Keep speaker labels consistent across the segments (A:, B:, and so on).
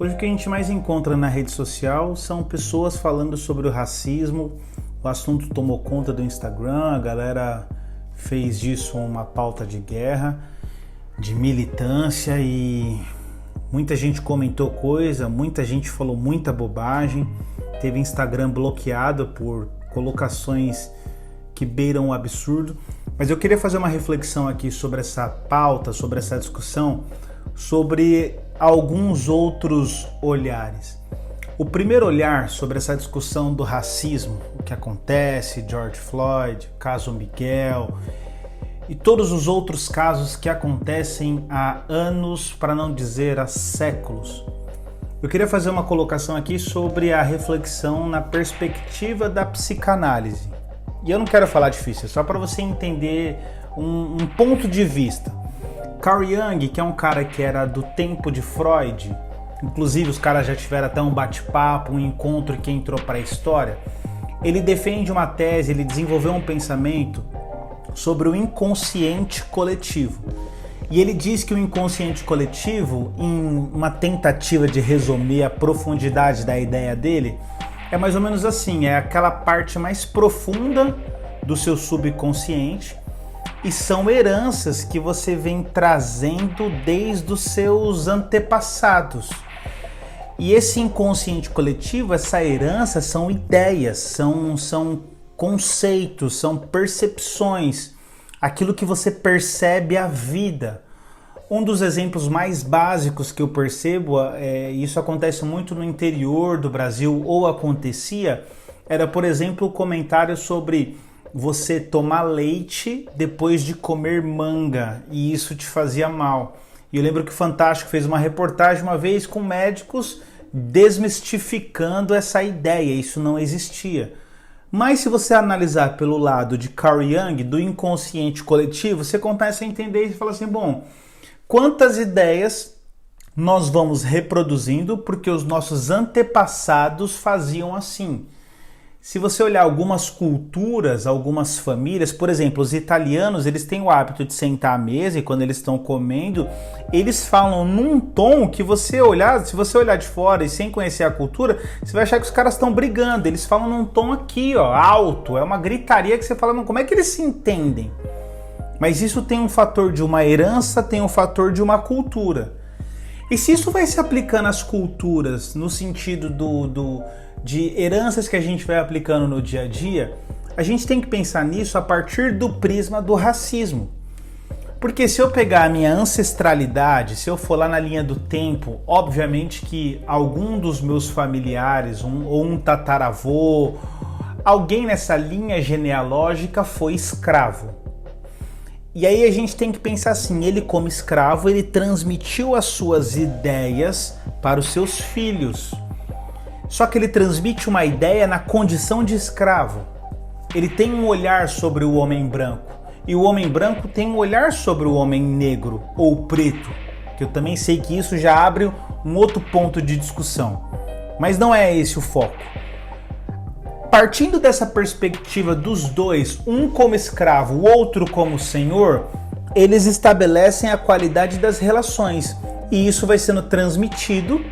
A: Hoje o que a gente mais encontra na rede social são pessoas falando sobre o racismo. O assunto tomou conta do Instagram, a galera fez disso uma pauta de guerra, de militância, e muita gente comentou coisa, muita gente falou muita bobagem. Teve Instagram bloqueado por colocações que beiram o absurdo. Mas eu queria fazer uma reflexão aqui sobre essa pauta, sobre essa discussão, sobre alguns outros olhares. O primeiro olhar sobre essa discussão do racismo, o que acontece, George Floyd, caso Miguel e todos os outros casos que acontecem há anos, para não dizer há séculos. Eu queria fazer uma colocação aqui sobre a reflexão na perspectiva da psicanálise. E eu não quero falar difícil, é só para você entender um ponto de vista. Carl Jung, que é um cara que era do tempo de Freud, inclusive os caras já tiveram até um bate-papo, um encontro que entrou para a história, ele defende uma tese, ele desenvolveu um pensamento sobre o inconsciente coletivo. E ele diz que o inconsciente coletivo, em uma tentativa de resumir a profundidade da ideia dele, é mais ou menos assim, é aquela parte mais profunda do seu subconsciente, e são heranças que você vem trazendo desde os seus antepassados. E esse inconsciente coletivo, essa herança, são ideias, são conceitos, são percepções, aquilo que você percebe a vida. Um dos exemplos mais básicos que eu percebo, isso acontece muito no interior do Brasil, ou acontecia, era, por exemplo, o comentário sobre você tomar leite depois de comer manga, e isso te fazia mal. E eu lembro que o Fantástico fez uma reportagem uma vez com médicos desmistificando essa ideia, isso não existia. Mas se você analisar pelo lado de Carl Jung, do inconsciente coletivo, você começa a entender e fala assim, bom, quantas ideias nós vamos reproduzindo porque os nossos antepassados faziam assim. Se você olhar algumas culturas, algumas famílias, por exemplo, os italianos, eles têm o hábito de sentar à mesa e quando eles estão comendo, eles falam num tom que se você olhar de fora e sem conhecer a cultura, você vai achar que os caras estão brigando. Eles falam num tom aqui, ó, alto, é uma gritaria que você fala, como é que eles se entendem? Mas isso tem um fator de uma herança, tem um fator de uma cultura. E se isso vai se aplicando às culturas, no sentido de heranças que a gente vai aplicando no dia a dia, a gente tem que pensar nisso a partir do prisma do racismo. Porque se eu pegar a minha ancestralidade, se eu for lá na linha do tempo, obviamente que algum dos meus familiares, ou um tataravô, alguém nessa linha genealógica foi escravo. E aí a gente tem que pensar assim, ele como escravo, ele transmitiu as suas ideias para os seus filhos. Só que ele transmite uma ideia na condição de escravo. Ele tem um olhar sobre o homem branco. E o homem branco tem um olhar sobre o homem negro ou preto. Que eu também sei que isso já abre um outro ponto de discussão. Mas não é esse o foco. Partindo dessa perspectiva dos dois, um como escravo, o outro como senhor, eles estabelecem a qualidade das relações. E isso vai sendo transmitido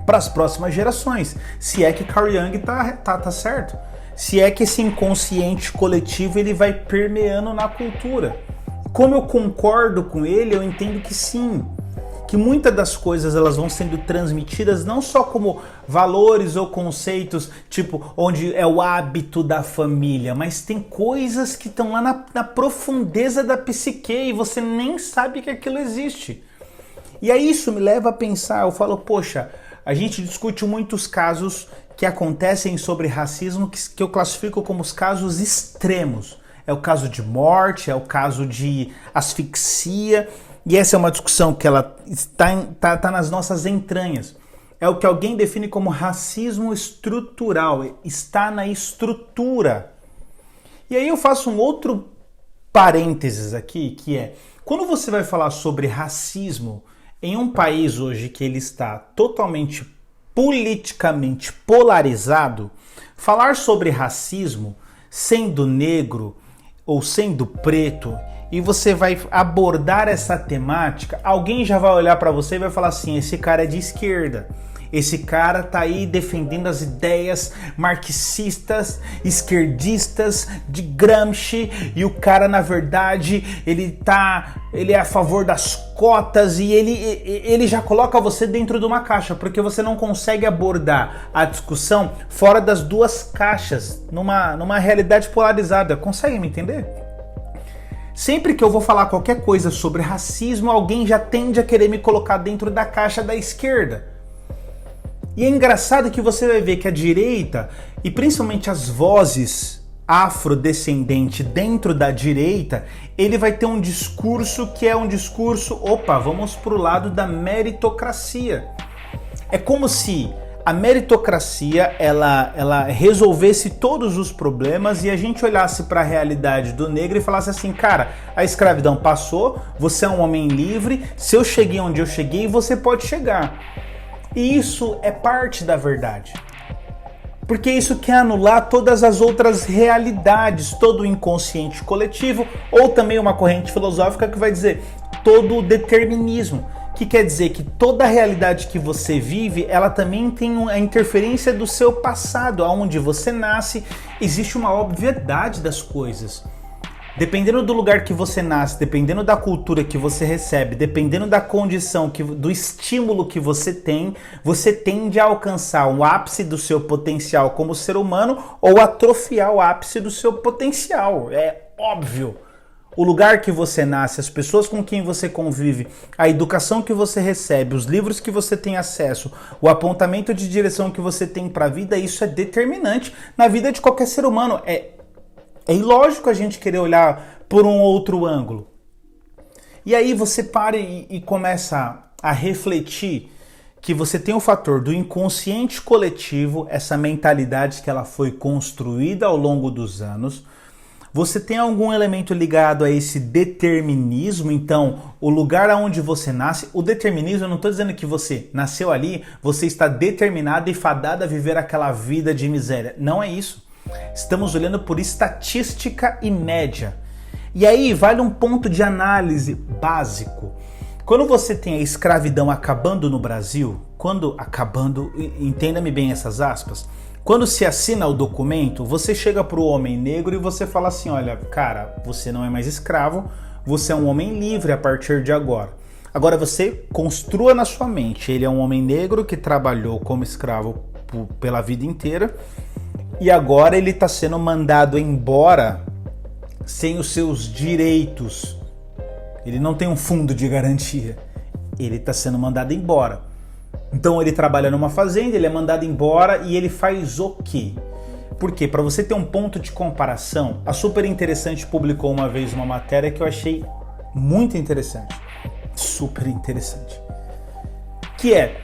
A: para as próximas gerações, se é que Carl Jung tá certo, se é que esse inconsciente coletivo ele vai permeando na cultura. Como eu concordo com ele, eu entendo que sim, que muitas das coisas elas vão sendo transmitidas não só como valores ou conceitos, tipo, onde é o hábito da família, mas tem coisas que estão lá na profundeza da psique e você nem sabe que aquilo existe. E aí isso me leva a pensar, eu falo, poxa, a gente discute muitos casos que acontecem sobre racismo que eu classifico como os casos extremos. É o caso de morte, é o caso de asfixia, e essa é uma discussão que ela está nas nossas entranhas. É o que alguém define como racismo estrutural, está na estrutura. E aí eu faço um outro parênteses aqui, que é, quando você vai falar sobre racismo, em um país hoje que ele está totalmente politicamente polarizado, falar sobre racismo sendo negro ou sendo preto e você vai abordar essa temática, alguém já vai olhar para você e vai falar assim, esse cara é de esquerda. Esse cara tá aí defendendo as ideias marxistas, esquerdistas de Gramsci, e o cara, na verdade, ele é a favor das cotas, e ele já coloca você dentro de uma caixa, porque você não consegue abordar a discussão fora das duas caixas, numa realidade polarizada. Consegue me entender? Sempre que eu vou falar qualquer coisa sobre racismo, alguém já tende a querer me colocar dentro da caixa da esquerda. E é engraçado que você vai ver que a direita, e principalmente as vozes afrodescendentes dentro da direita, ele vai ter um discurso que é um discurso, vamos pro lado da meritocracia. É como se a meritocracia ela resolvesse todos os problemas e a gente olhasse para a realidade do negro e falasse assim, cara, a escravidão passou, você é um homem livre, se eu cheguei onde eu cheguei, você pode chegar. E isso é parte da verdade. Porque isso quer anular todas as outras realidades, todo o inconsciente coletivo, ou também uma corrente filosófica que vai dizer todo o determinismo, que quer dizer que toda a realidade que você vive, ela também tem a interferência do seu passado, aonde você nasce, existe uma obviedade das coisas. Dependendo do lugar que você nasce, dependendo da cultura que você recebe, dependendo da condição, do estímulo que você tem, você tende a alcançar o ápice do seu potencial como ser humano ou atrofiar o ápice do seu potencial. É óbvio. O lugar que você nasce, as pessoas com quem você convive, a educação que você recebe, os livros que você tem acesso, o apontamento de direção que você tem para a vida, isso é determinante na vida de qualquer ser humano. É ilógico a gente querer olhar por um outro ângulo. E aí você para e começa a refletir que você tem o fator do inconsciente coletivo, essa mentalidade que ela foi construída ao longo dos anos. Você tem algum elemento ligado a esse determinismo, então o lugar onde você nasce, o determinismo, eu não estou dizendo que você nasceu ali, você está determinado e fadado a viver aquela vida de miséria. Não é isso. Estamos olhando por estatística e média. E aí vale um ponto de análise básico. Quando você tem a escravidão acabando no Brasil, entenda-me bem essas aspas, quando se assina o documento, você chega para o homem negro e você fala assim, olha, cara, você não é mais escravo, você é um homem livre a partir de agora. Agora você construa na sua mente, ele é um homem negro que trabalhou como escravo pela vida inteira, e agora ele está sendo mandado embora sem os seus direitos. Ele não tem um fundo de garantia. Ele está sendo mandado embora. Então ele trabalha numa fazenda, ele é mandado embora e ele faz o quê? Por quê? Para você ter um ponto de comparação, a Super Interessante publicou uma vez uma matéria que eu achei muito interessante. Super interessante. Que é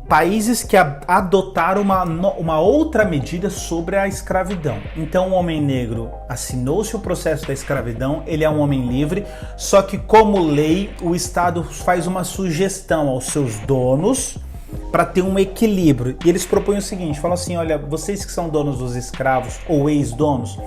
A: países que adotaram uma outra medida sobre a escravidão. Então o homem negro assinou-se o processo da escravidão, ele é um homem livre, só que como lei o Estado faz uma sugestão aos seus donos para ter um equilíbrio. E eles propõem o seguinte, falam assim, olha, vocês que são donos dos escravos ou ex-donos,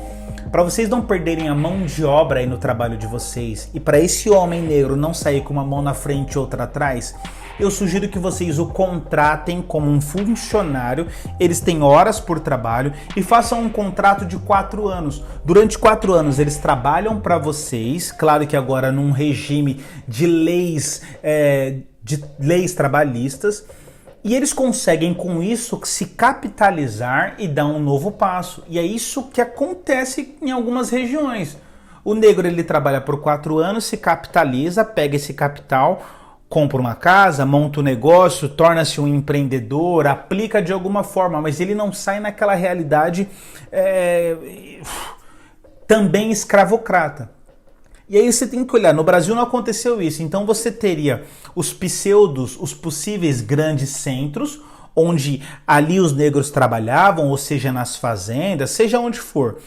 A: para vocês não perderem a mão de obra aí no trabalho de vocês e para esse homem negro não sair com uma mão na frente e outra atrás, eu sugiro que vocês o contratem como um funcionário, eles têm horas por trabalho e façam um contrato de 4 anos. Durante 4 anos eles trabalham para vocês, claro que agora num regime de leis trabalhistas, e eles conseguem com isso se capitalizar e dar um novo passo. E é isso que acontece em algumas regiões. O negro ele trabalha por 4 anos, se capitaliza, pega esse capital, compra uma casa, monta um negócio, torna-se um empreendedor, aplica de alguma forma, mas ele não sai naquela realidade também escravocrata. E aí você tem que olhar, no Brasil não aconteceu isso, então você teria os possíveis grandes centros, onde ali os negros trabalhavam, ou seja, nas fazendas, seja onde for.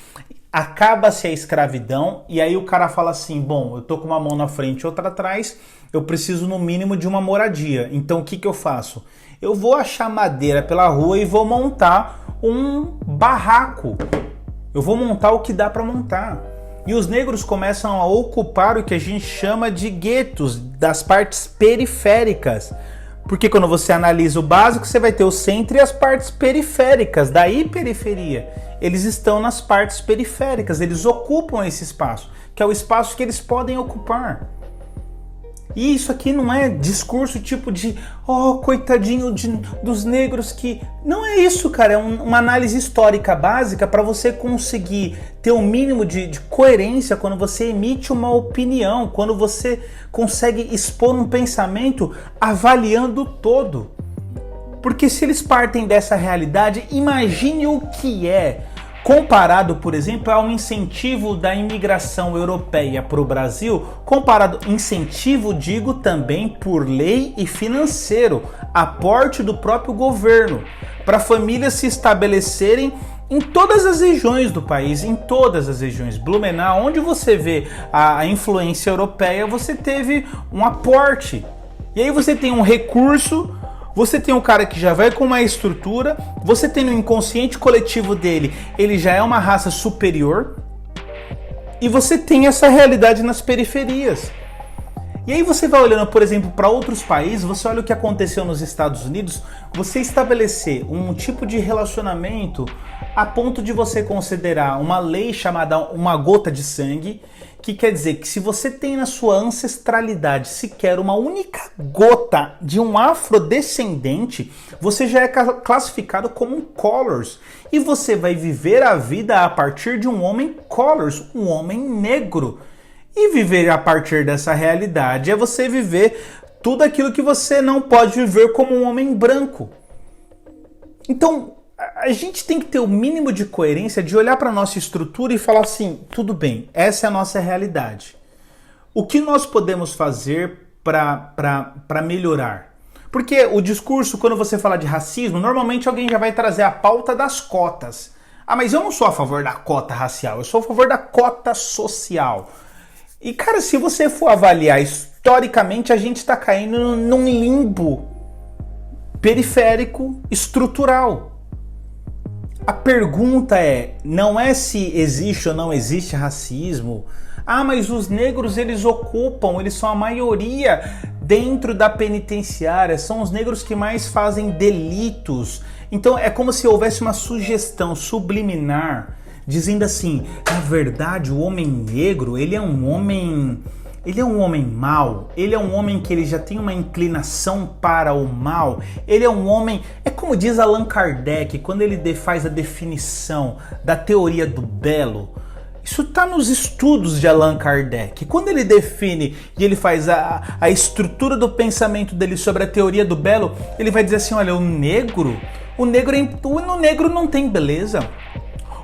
A: Acaba-se a escravidão e aí o cara fala assim, bom, eu tô com uma mão na frente e outra atrás, eu preciso no mínimo de uma moradia. Então o que eu faço? Eu vou achar madeira pela rua e vou montar um barraco. Eu vou montar o que dá para montar. E os negros começam a ocupar o que a gente chama de guetos, das partes periféricas. Porque quando você analisa o básico, você vai ter o centro e as partes periféricas, daí periferia. Eles estão nas partes periféricas, eles ocupam esse espaço, que é o espaço que eles podem ocupar. E isso aqui não é discurso tipo de coitadinho dos negros que... Não é isso, cara, é uma análise histórica básica para você conseguir ter um mínimo de coerência quando você emite uma opinião, quando você consegue expor um pensamento avaliando o todo. Porque se eles partem dessa realidade, imagine o que é comparado, por exemplo, ao incentivo da imigração europeia para o Brasil, comparado, incentivo, digo também por lei e financeiro, aporte do próprio governo, para famílias se estabelecerem em todas as regiões do país, em todas as regiões. Blumenau, onde você vê a influência europeia, você teve um aporte. E aí você tem um recurso. Você tem um cara que já vai com uma estrutura, você tem no inconsciente coletivo dele, ele já é uma raça superior, e você tem essa realidade nas periferias. E aí você vai olhando, por exemplo, para outros países, você olha o que aconteceu nos Estados Unidos, você estabelecer um tipo de relacionamento a ponto de você considerar uma lei chamada uma gota de sangue, que quer dizer que se você tem na sua ancestralidade sequer uma única gota de um afrodescendente, você já é classificado como um colors. E você vai viver a vida a partir de um homem colors, um homem negro. E viver a partir dessa realidade é você viver tudo aquilo que você não pode viver como um homem branco. Então, a gente tem que ter o mínimo de coerência de olhar para a nossa estrutura e falar assim, tudo bem, essa é a nossa realidade. O que nós podemos fazer para melhorar? Porque o discurso, quando você fala de racismo, normalmente alguém já vai trazer a pauta das cotas. Ah, mas eu não sou a favor da cota racial, eu sou a favor da cota social. E, cara, se você for avaliar historicamente, a gente está caindo num limbo periférico estrutural. A pergunta não é se existe ou não existe racismo. Ah, mas os negros eles são a maioria dentro da penitenciária, são os negros que mais fazem delitos. Então é como se houvesse uma sugestão subliminar, dizendo assim, na verdade o homem negro, ele é um homem mau, ele é um homem que ele já tem uma inclinação para o mal, ele é um homem, é como diz Allan Kardec, quando ele faz a definição da teoria do belo, isso está nos estudos de Allan Kardec, quando ele define e ele faz a estrutura do pensamento dele sobre a teoria do belo, ele vai dizer assim, olha, o negro não tem beleza,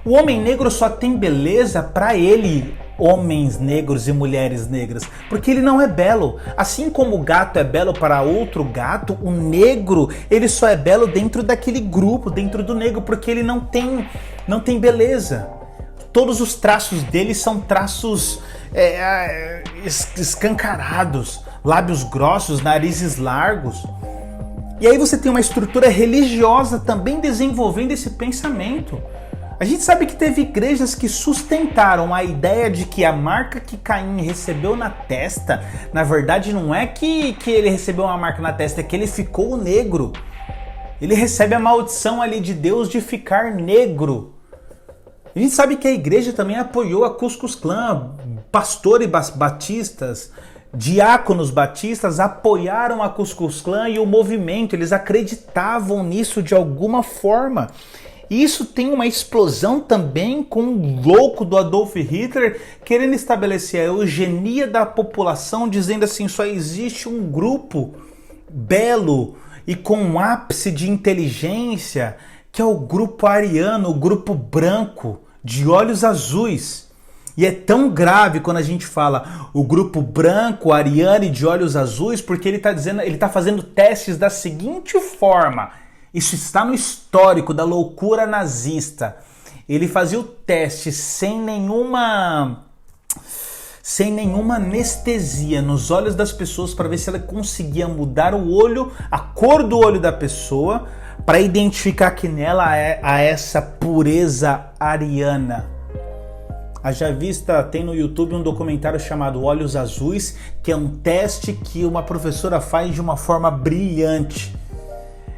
A: o homem negro só tem beleza para ele, homens negros e mulheres negras, porque ele não é belo. Assim como o gato é belo para outro gato, o negro, ele só é belo dentro daquele grupo, dentro do negro, porque ele não tem beleza. Todos os traços dele são traços escancarados, lábios grossos, narizes largos. E aí você tem uma estrutura religiosa também desenvolvendo esse pensamento. A gente sabe que teve igrejas que sustentaram a ideia de que a marca que Caim recebeu na testa, na verdade não é que ele recebeu uma marca na testa, é que ele ficou negro. Ele recebe a maldição ali de Deus de ficar negro. A gente sabe que a igreja também apoiou a Ku Klux Klan, pastores batistas, diáconos batistas apoiaram a Ku Klux Klan e o movimento, eles acreditavam nisso de alguma forma. E isso tem uma explosão também com o louco do Adolf Hitler querendo estabelecer a eugenia da população, dizendo assim, só existe um grupo belo e com um ápice de inteligência, que é o grupo ariano, o grupo branco, de olhos azuis. E é tão grave quando a gente fala o grupo branco, ariano e de olhos azuis, porque ele está fazendo testes da seguinte forma. Isso está no histórico da loucura nazista. Ele fazia o teste sem nenhuma anestesia nos olhos das pessoas para ver se ela conseguia mudar o olho, a cor do olho da pessoa, para identificar que nela há essa pureza ariana. Haja vista, tem no YouTube um documentário chamado Olhos Azuis, que é um teste que uma professora faz de uma forma brilhante.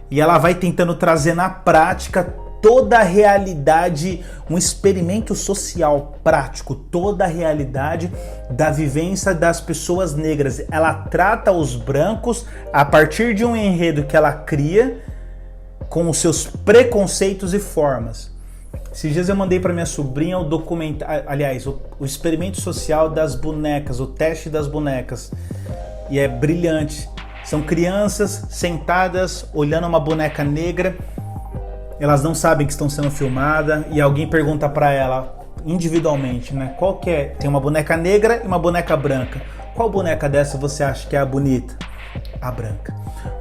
A: E ela vai tentando trazer na prática toda a realidade, um experimento social prático, toda a realidade da vivência das pessoas negras. Ela trata os brancos a partir de um enredo que ela cria com os seus preconceitos e formas. Esses dias eu mandei para minha sobrinha o documentário, aliás, o experimento social das bonecas, o teste das bonecas. E é brilhante. São crianças sentadas olhando uma boneca negra. Elas não sabem que estão sendo filmadas e alguém pergunta para ela individualmente, né? Qual que é? Tem uma boneca negra e uma boneca branca. Qual boneca dessa você acha que é a bonita? A branca.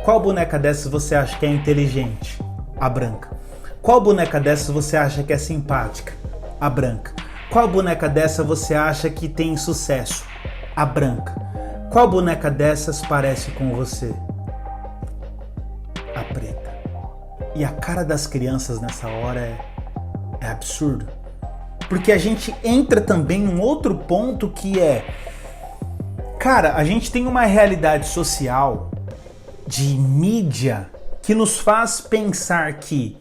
A: Qual boneca dessas você acha que é inteligente? A branca. Qual boneca dessa você acha que é simpática? A branca. Qual boneca dessa você acha que tem sucesso? A branca. Qual boneca dessas parece com você? A preta. E a cara das crianças nessa hora é absurdo. Porque a gente entra também em um outro ponto que é... Cara, a gente tem uma realidade social de mídia que nos faz pensar que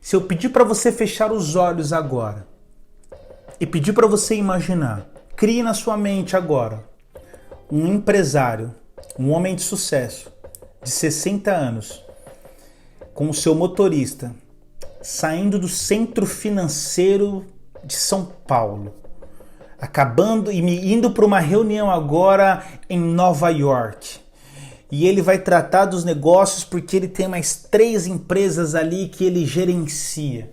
A: se eu pedir para você fechar os olhos agora e pedir para você imaginar, crie na sua mente agora um empresário, um homem de sucesso, de 60 anos, com o seu motorista, saindo do centro financeiro de São Paulo, acabando e indo para uma reunião agora em Nova York. E ele vai tratar dos negócios porque ele tem mais 3 empresas ali que ele gerencia.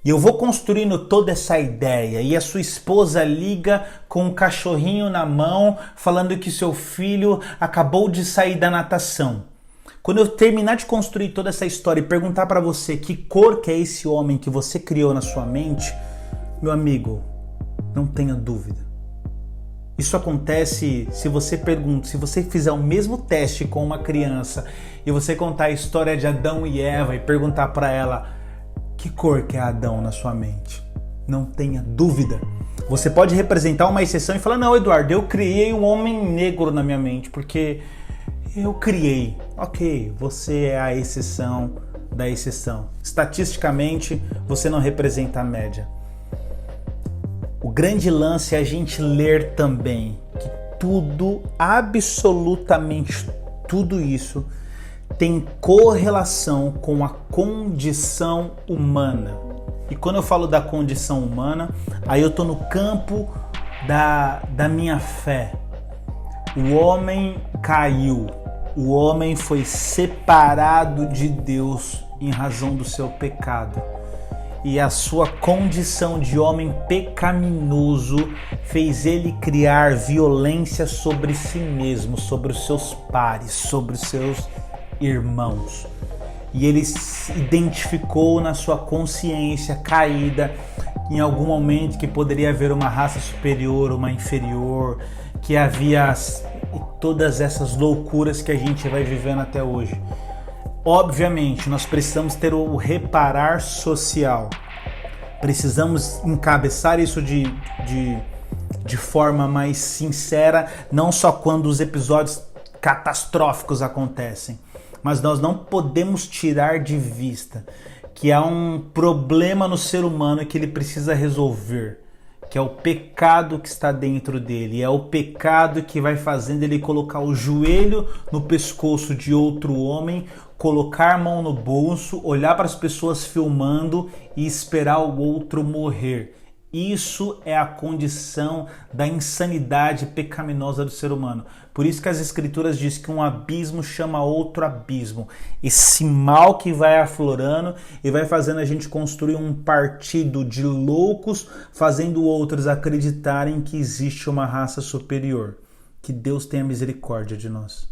A: E eu vou construindo toda essa ideia. E a sua esposa liga com um cachorrinho na mão, falando que seu filho acabou de sair da natação. Quando eu terminar de construir toda essa história e perguntar para você que cor que é esse homem que você criou na sua mente, meu amigo, não tenha dúvida. Isso acontece se você fizer o mesmo teste com uma criança e você contar a história de Adão e Eva e perguntar para ela que cor que é Adão na sua mente. Não tenha dúvida. Você pode representar uma exceção e falar, não, Eduardo, eu criei um homem negro na minha mente, porque eu criei. Ok, você é a exceção da exceção. Estatisticamente, você não representa a média. O grande lance é a gente ler também que tudo, absolutamente tudo isso, tem correlação com a condição humana. E quando eu falo da condição humana, aí eu estou no campo da minha fé. O homem caiu, o homem foi separado de Deus em razão do seu pecado. E a sua condição de homem pecaminoso fez ele criar violência sobre si mesmo, sobre os seus pares, sobre os seus irmãos. E ele se identificou na sua consciência caída em algum momento que poderia haver uma raça superior, uma inferior, que havia todas essas loucuras que a gente vai vivendo até hoje. Obviamente, nós precisamos ter o reparar social. Precisamos encabeçar isso de forma mais sincera, não só quando os episódios catastróficos acontecem, mas nós não podemos tirar de vista que há um problema no ser humano que ele precisa resolver, que é o pecado que está dentro dele, é o pecado que vai fazendo ele colocar o joelho no pescoço de outro homem, colocar a mão no bolso, olhar para as pessoas filmando e esperar o outro morrer. Isso é a condição da insanidade pecaminosa do ser humano. Por isso que as escrituras dizem que um abismo chama outro abismo. Esse mal que vai aflorando e vai fazendo a gente construir um partido de loucos, fazendo outros acreditarem que existe uma raça superior. Que Deus tenha misericórdia de nós.